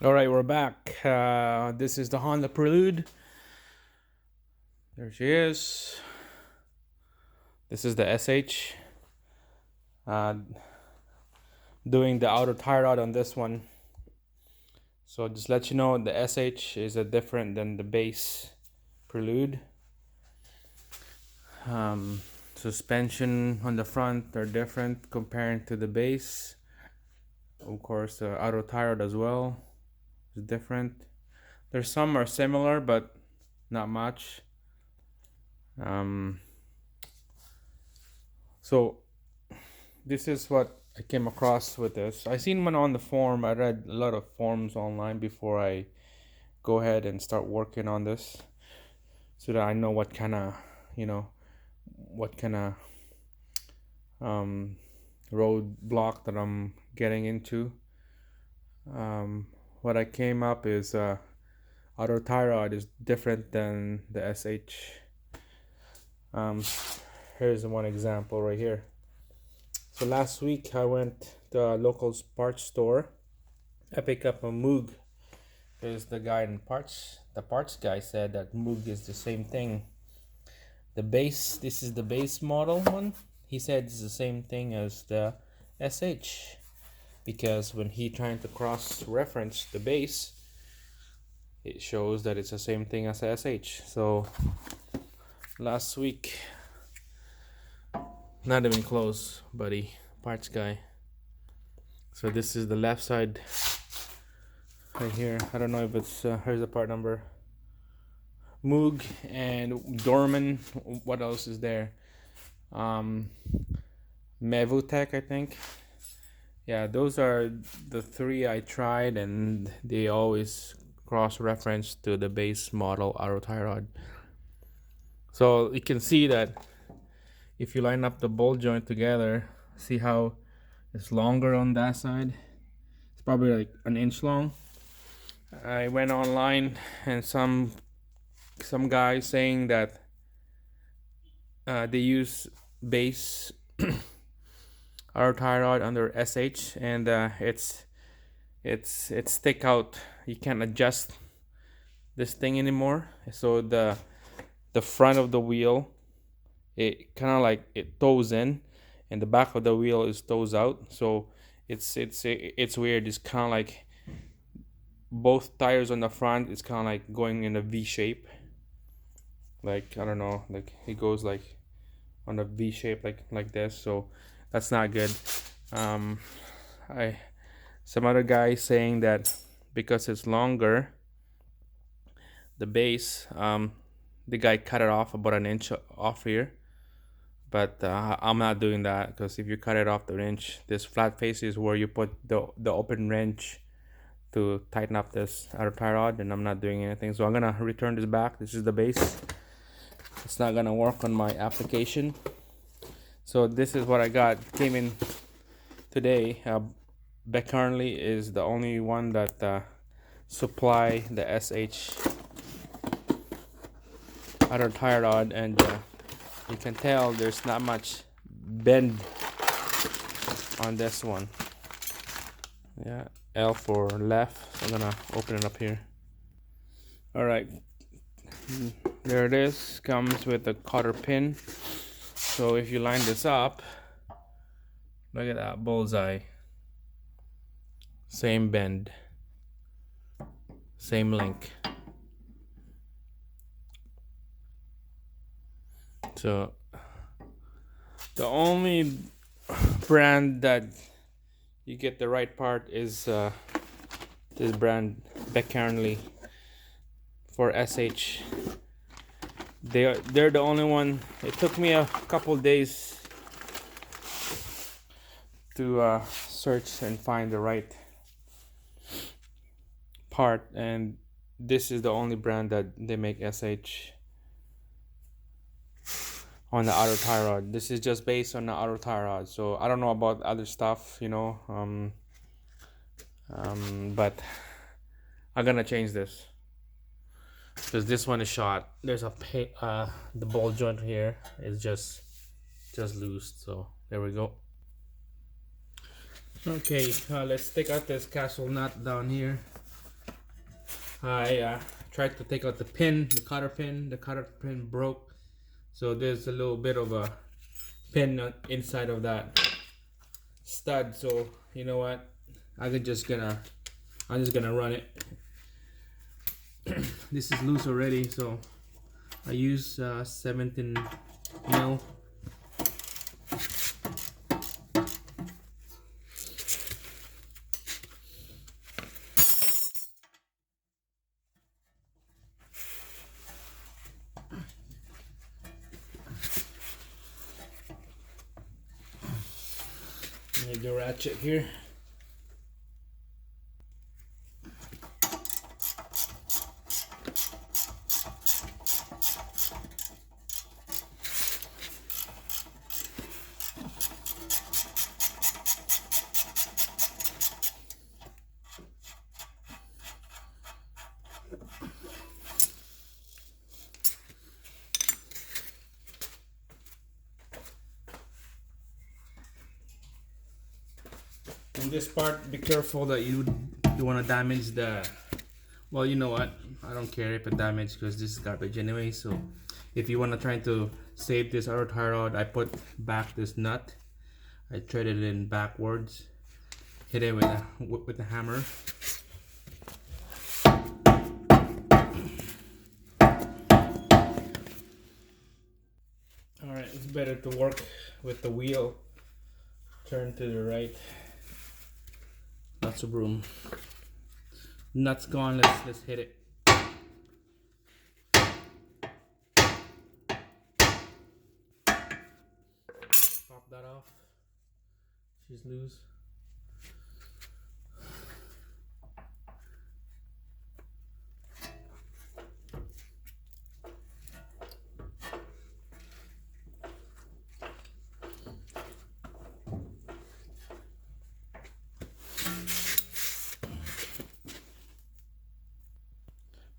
All right, we're back. This is the Honda Prelude. There she is. This is the SH. Uh, doing the outer tie rod on this one. So just let you know, the SH is a different than the base Prelude. Suspension on the front are different comparing to the base. Of course, the outer tie rod as well is different. There's some are similar, but not much. So this is what I came across with this. I seen one on the forum. I read a lot of forums online before I go ahead and start working on this, so that I know what kind of, what kind of roadblock that I'm getting into. What I came up is auto tie rod is different than the SH. Here's one example right here. So last week I went to a local parts store. I picked up a Moog. There's the guy in parts. The parts guy said that Moog is the same thing. The base, this is the base model one. He said it's the same thing as the SH, because when he trying to cross reference the base, it shows that it's the same thing as the SH. So last week, not even close, buddy, parts guy. So this is the left side right here. I don't know if it's here's the part number. Moog and Dorman. What else is there? Mevutech, I think. Yeah, those are the three I tried, and they always cross-reference to the base model auto tie rod. So you can see that if you line up the ball joint together, see how it's longer on that side. It's probably like an inch long. I went online and some guys saying that they use base auto tie rod under SH, and it's stick out. You can't adjust this thing anymore. So the front of the wheel, it kind of like it toes in, and the back of the wheel is toes out. So it's weird. It's kind of like both tires on the front. It's kind of like going in a V shape. Like, I don't know, like it goes like on a V shape, like this. So that's not good. Some other guy saying that because it's longer, the base, the guy cut it off about an inch off here, but I'm not doing that, because if you cut it off the inch, this flat face is where you put the open wrench to tighten up this outer tie rod, and I'm not doing anything. So I'm gonna return this back. This is the base. It's not gonna work on my application. So this is what I got. Came in today. Beck currently is the only one that supply the SH outer tie rod, and you can tell there's not much bend on this one. Yeah, L for left. So I'm gonna open it up here. All right, there it is. Comes with a cotter pin. So if you line this up, look at that bullseye. Same bend, same link. So the only brand that you get the right part is this brand, Beck currently, for SH. They're the only one. It took me a couple days to search and find the right part, and this is the only brand that they make SH on the outer tie rod. This is just based on the outer tie rod, so I don't know about other stuff, but I'm gonna change this, because this one is shot. There's the ball joint here is just loose. So there we go. Okay, let's take out this castle nut down here. I tried to take out the pin, the cotter pin. The cotter pin broke, so there's a little bit of a pin inside of that stud. So you know what? I'm just gonna run it. This is loose already, so I use 17 mil. Need the ratchet here. In this part, be careful that you want to damage the, well, you know what, I don't care if it damage because this is garbage anyway. So if you want to try to save this outer tie rod, I put back this nut, I threaded it in backwards, hit it with a hammer. Alright, it's better to work with the wheel. Turn to the right. Lots of room. Nuts gone, let's hit it. Pop that off. She's loose.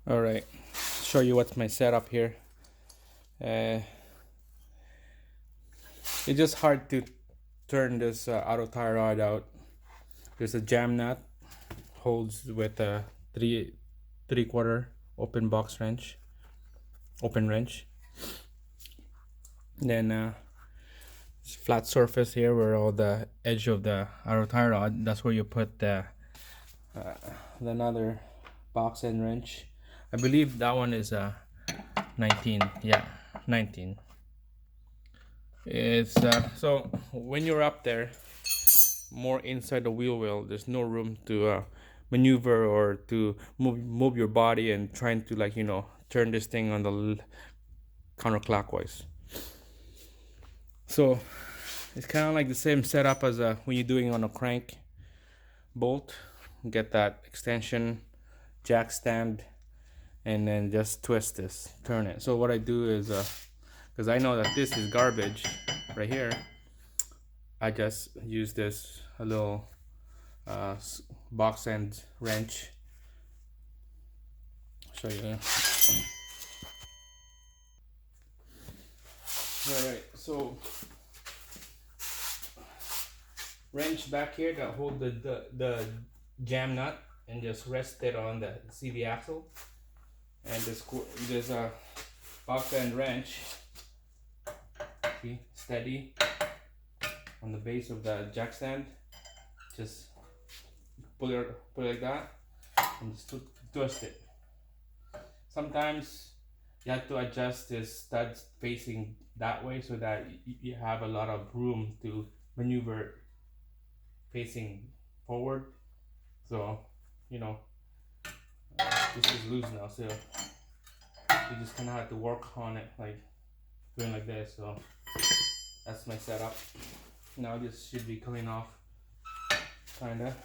All right, show you what's my setup here. It's just hard to turn this auto tie rod out. There's a jam nut, holds with a 3/4 open wrench. Then flat surface here where all the edge of the auto tie rod. That's where you put the another box end wrench. I believe that one is 19. Yeah, 19. It's so when you're up there, more inside the wheel well, there's no room to maneuver or to move your body and trying to, like, you know, turn this thing on the counterclockwise. So it's kind of like the same setup as when you're doing on a crank bolt. Get that extension jack stand and then just twist this, turn it. So what I do is because I know that this is garbage right here, I just use this a little box end wrench. Show you. Alright, so wrench back here that hold the jam nut and just rest it on the CV axle, and there's a box end wrench, see, steady on the base of the jack stand. Just pull it like that and just twist it. Sometimes you have to adjust this studs facing that way so that you have a lot of room to maneuver facing forward. So, you know, this is loose now, so you just kind of have to work on it, like doing like this. So that's my setup. Now this should be coming off, kinda.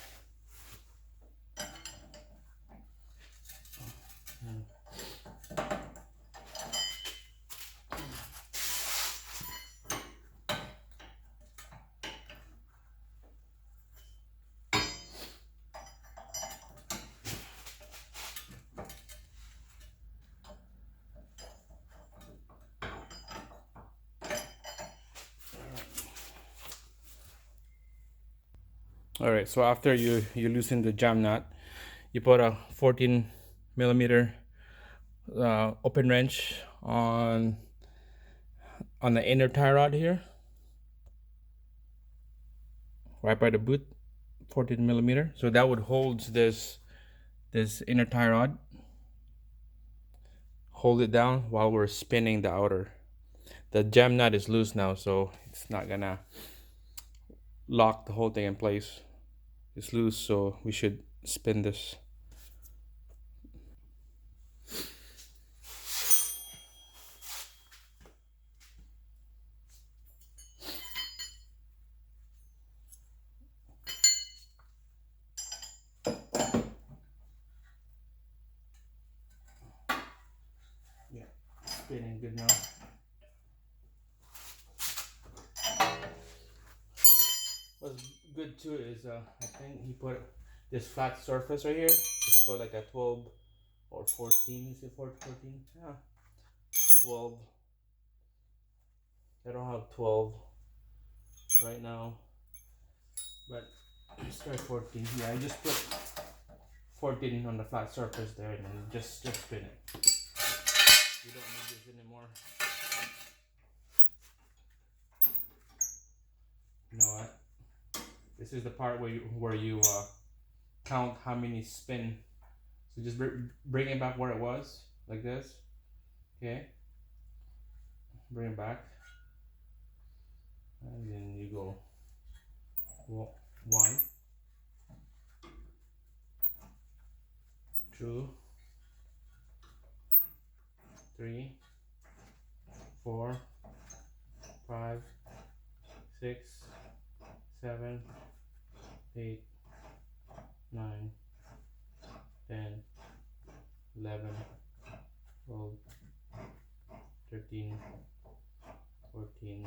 All right, so after you loosen the jam nut, you put a 14 millimeter open wrench on the inner tie rod here, right by the boot, 14 millimeter. So that would hold this inner tie rod, hold it down while we're spinning the outer. The jam nut is loose now, so it's not gonna lock the whole thing in place. It's loose, so we should spin this. Yeah, spinning good now. What's good too is I think he put this flat surface right here. Just put like a 12 or 14. Is it 14? Yeah, 12. I don't have 12 right now, but let's try 14. Yeah, I just put 14 on the flat surface there, and then just spin it. We don't need this anymore. You know what? This is the part where you count how many spin. So just bring it back where it was, like this. Okay. Bring it back, and then you go 1, 2, 3, 4, 5, 6, 7, 8, 9, 10, 11, 12, 13, 14,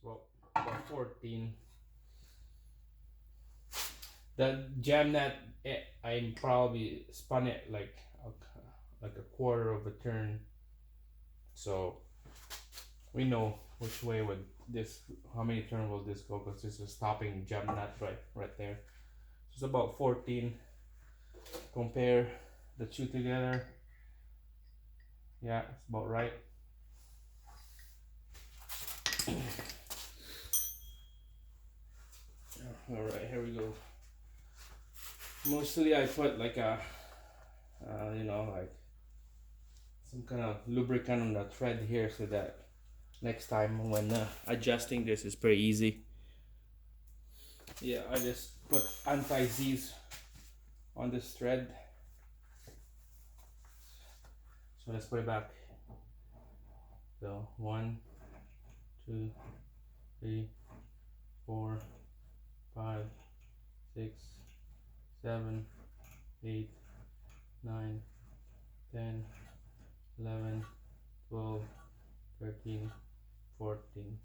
well, 14. The jam nut, I probably spun it like a quarter of a turn, so we know which way would this, how many turns will this go, because this is stopping jam nut right there. So it's about 14. Compare the two together. Yeah, it's about right. All right, here we go. Mostly I put like a you know, like some kind of lubricant on the thread here, so that next time when adjusting this is pretty easy. Yeah, I just put anti-seize on this thread. So let's put it back. So 1, 2, 3, 4, 5, 6, 7, 8, 9, 10, 11, 12, 13, 14.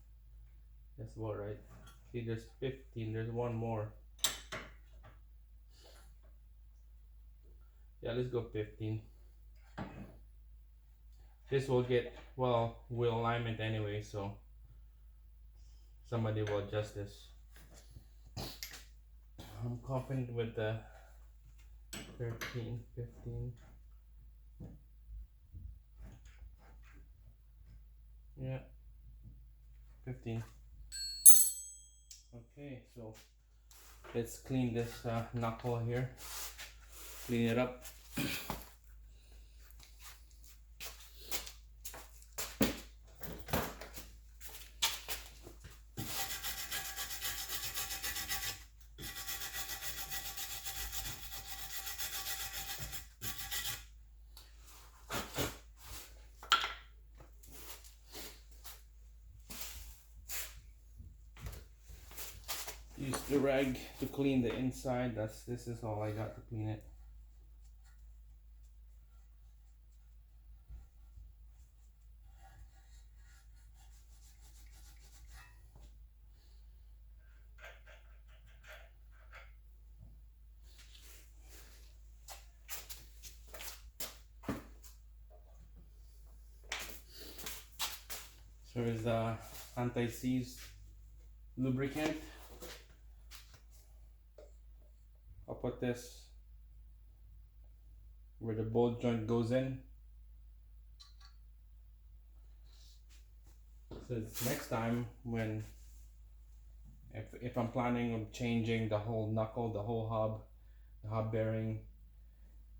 That's about right. See, there's 15. There's one more. Yeah, let's go 15. This will get, well, wheel alignment anyway, so somebody will adjust this. I'm confident with the 13, 15. Yeah, 15. Okay, so let's clean this knuckle here. Clean it up. Use the rag to clean the inside. This is all I got to clean it. So is the anti-seize lubricant. I'll put this where the bolt joint goes in. So next time when if I'm planning on changing the whole knuckle, the whole hub, the hub bearing,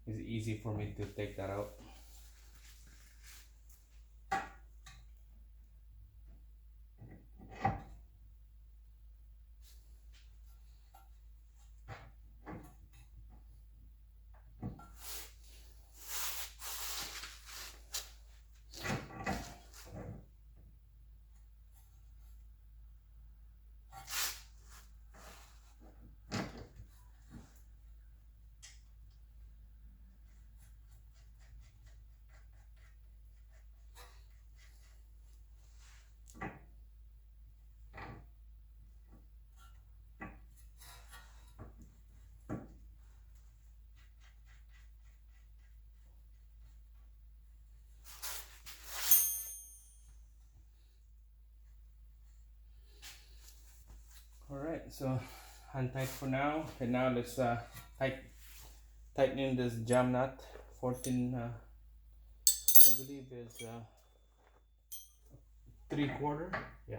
it's easy for me to take that out. Alright, so hand tight for now. And now let's tighten in this jam nut. 14, I believe is 3/4. Yeah.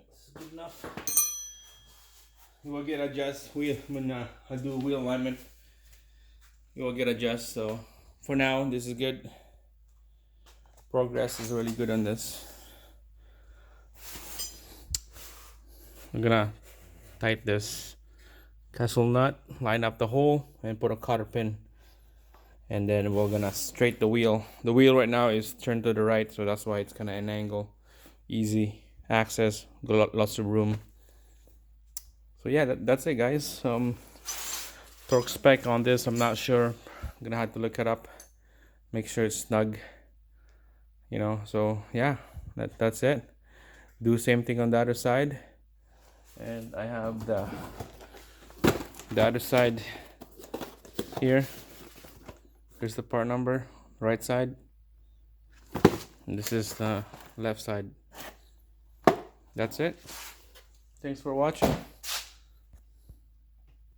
That's good enough. You will get adjust wheel when I do wheel alignment. You will get adjust. So for now, this is good. Progress is really good on this. I'm gonna tighten this castle nut, line up the hole, and put a cotter pin. And then we're gonna straight the wheel. The wheel right now is turned to the right, so that's why it's kind of an angle. Easy access, lots of room. So yeah, that's it, guys. Torque spec on this, I'm not sure. I'm gonna have to look it up, make sure it's snug. You know, so yeah, that's it. Do same thing on the other side, and I have the other side here. Here's the part number, right side, and this is the left side. That's it. Thanks for watching.